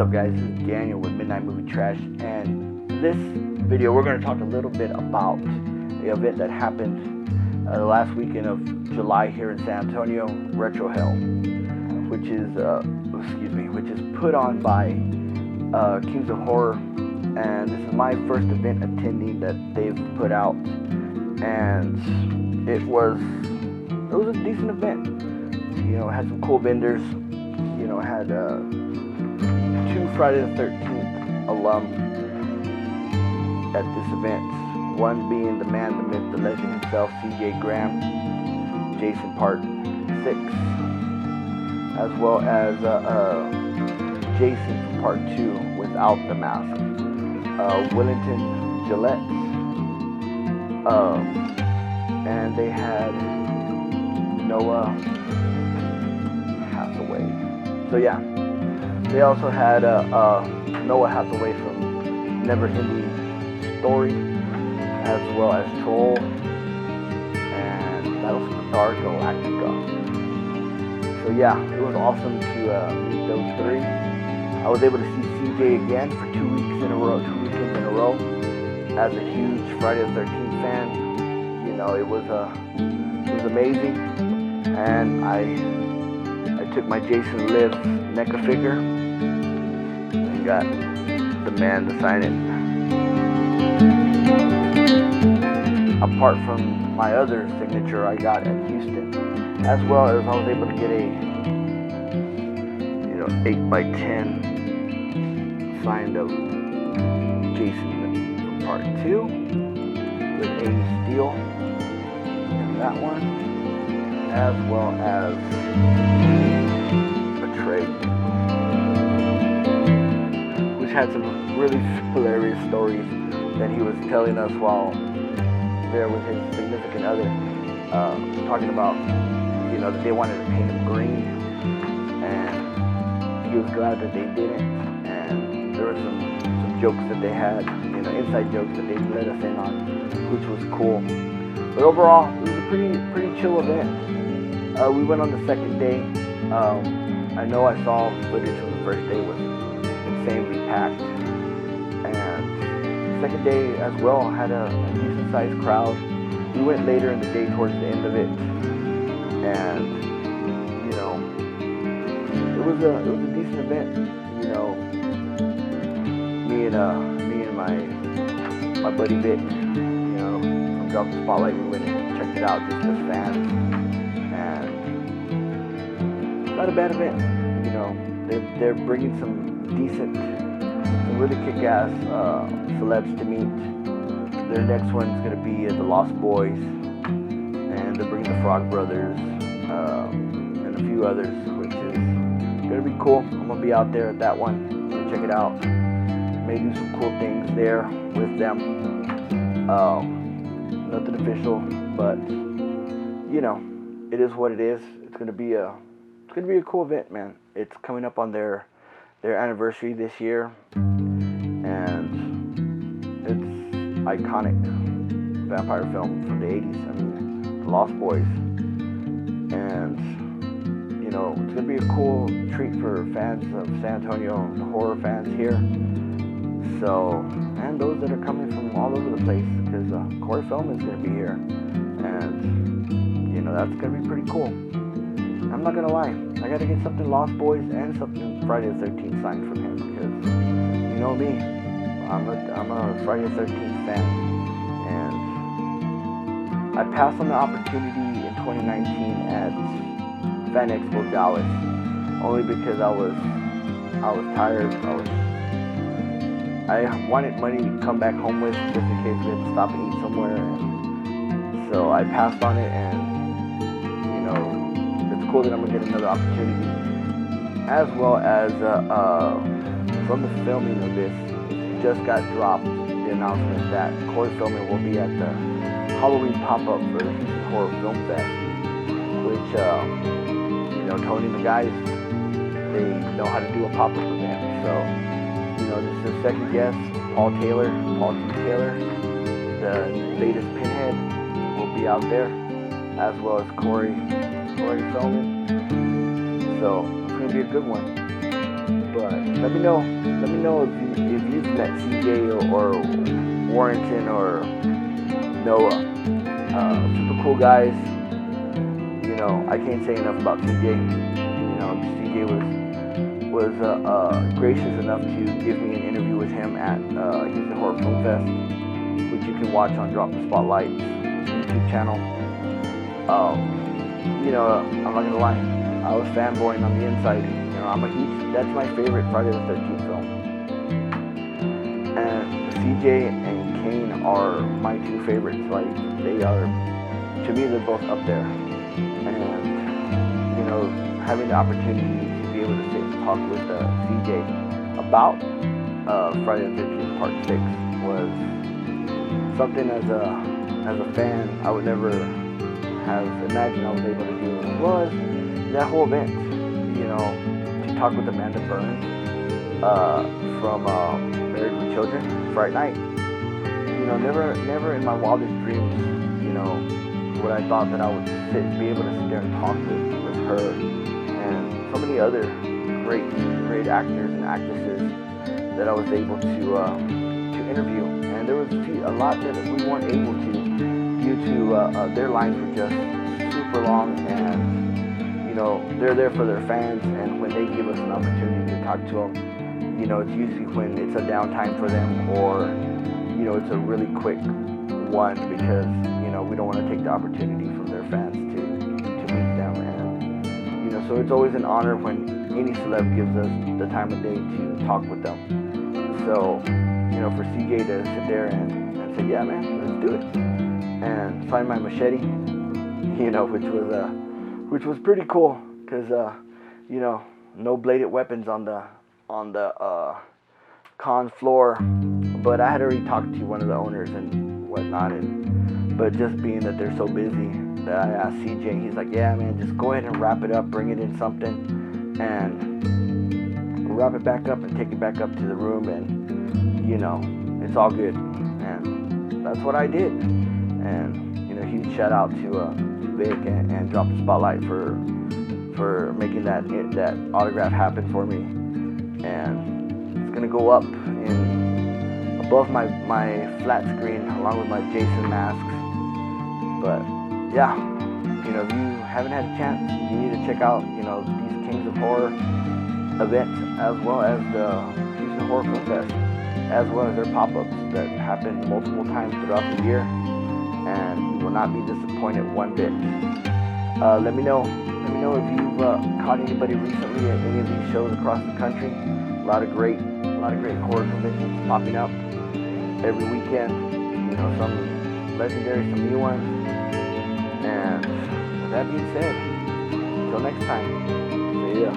What's up, guys? This is Daniel with Midnight Movie Trash, and this video we're going to talk a little bit about the event that happened the last weekend of July here in San Antonio, Retro Hell, which is put on by Kings of Horror, and this is my first event attending that they've put out, and it was a decent event. You know, it had some cool vendors. You know, it had two Friday the 13th alum at this event. One being the man, the myth, the legend himself, C.J. Graham, Jason Part 6, as well as Jason from Part 2 without the mask, Wellington Gillette, and they had Noah Hathaway. So yeah, they also had Noah Hathaway from Neverending Story, as well as Troll and Battlestar Galactica. So yeah, it was awesome to meet those three. I was able to see CJ again for 2 weekends in a row. As a huge Friday the 13th fan, you know, it was amazing, and I took my Jason Lives NECA figure and got the man to sign it. Apart from my other signature I got at Houston, as well as I was able to get a 8x10 signed of Jason from Part 2 with a steel in that one, as well as a tray, which had some really hilarious stories that he was telling us while there with his significant other, talking about, you know, that they wanted to paint him green, and he was glad that they didn't. And there were some jokes that they had, you know, inside jokes that they let us in on, which was cool. But overall, it was a pretty chill event. We went on the second day. I know I saw footage from the first day was insanely packed, and the second day as well had a decent sized crowd. We went later in the day towards the end of it, and you know, it was a decent event. You know, me and my buddy Vic, you know, from Drop the Spotlight, we went and checked it out just as fans, and not a bad event. You know, they're bringing some really kick-ass celebs to meet. Their next one's gonna be the Lost Boys, and they're bringing the Frog Brothers, and a few others, which is gonna be cool. I'm gonna be out there at that one, check it out. May do some cool things there with them. Nothing official, but you know, it is what it is. It's gonna be a cool event, man. It's coming up on their anniversary this year, and it's iconic vampire film from the 80s. I mean, The Lost Boys, and you know, it's gonna be a cool treat for fans of San Antonio, the horror fans here. So, and those that are coming from all over the place, because Corey Feldman's gonna be here, and you know, that's gonna be pretty cool. I'm not gonna lie, I gotta get something Lost Boys and something Friday the 13th signed from him, because you know me, I'm a Friday the 13th fan, and I passed on the opportunity in 2019 at Fan Expo Dallas, only because I was tired. I wanted money to come back home with, just in case we had to stop and eat somewhere, and so I passed on it. And you know, it's cool that I'm gonna get another opportunity, as well as from the filming of this, just got dropped the announcement that Corey Feldman will be at the Halloween pop-up for the Houston Horror Film Fest, which you know, Tony and the guys, they know how to do a pop-up event. So you know, this is the second guest, Paul T. Taylor, the latest Pinhead, will be out there, as well as Corey Feldman. So it's gonna be a good one. But let me know if you've met CJ or Warrington or Noah. Super cool guys. You know, I can't say enough about CJ. You know, CJ was gracious enough to give me an interview with him at Houston Horror Film Fest, which you can watch on Drop the Spotlight YouTube channel. You know, I'm not gonna lie, I was fanboying on the inside. You know, that's my favorite Friday the 13th film. And CJ and Kane are my two favorites. Like, they are, to me, they're both up there. And, you know, having the opportunity to be able to sit and talk with CJ about Friday the 13th Part 6 was something as a fan I would never have imagined I was able to do. As well as that whole event, you know, to talk with Amanda Burns from Married with Children, Friday night. You know, never in my wildest dreams, you know, would I thought that I would be able to sit there and talk with her and so many other great actors and actresses that I was able to interview. And there was a lot that we weren't able to due to their lines were just super long, and you know, they're there for their fans, and when they give us an opportunity to talk to them, you know, it's usually when it's a downtime for them, or you know, it's a really quick one, because you know, we don't want to take the opportunity from their fans to meet them. And you know, so it's always an honor when any celeb gives us the time of day to talk with them. So, you know, for CJ to sit there and say, yeah man, let's do it, and sign my machete, you know, which was pretty cool, because you know, no bladed weapons on the con floor, but I had already talked to one of the owners and whatnot, but just being that they're so busy, that I asked CJ, and he's like, yeah man, just go ahead and wrap it up, bring it in something, and wrap it back up and take it back up to the room, and you know, it's all good. And that's what I did. And you know, huge shout out to Vic and Drop the Spotlight for making that autograph happen for me. And it's gonna go up in above my flat screen along with my Jason masks. But yeah, you know, if you haven't had a chance, you need to check out, you know, these Kings of Horror events, as well as the Houston Horror Film Fest, as well as their pop-ups that happen multiple times throughout the year, and you will not be disappointed one bit. Let me know if you've caught anybody recently at any of these shows across the country. A lot of great horror conventions popping up every weekend. You know, some legendary, some new ones. And with that being said, until next time.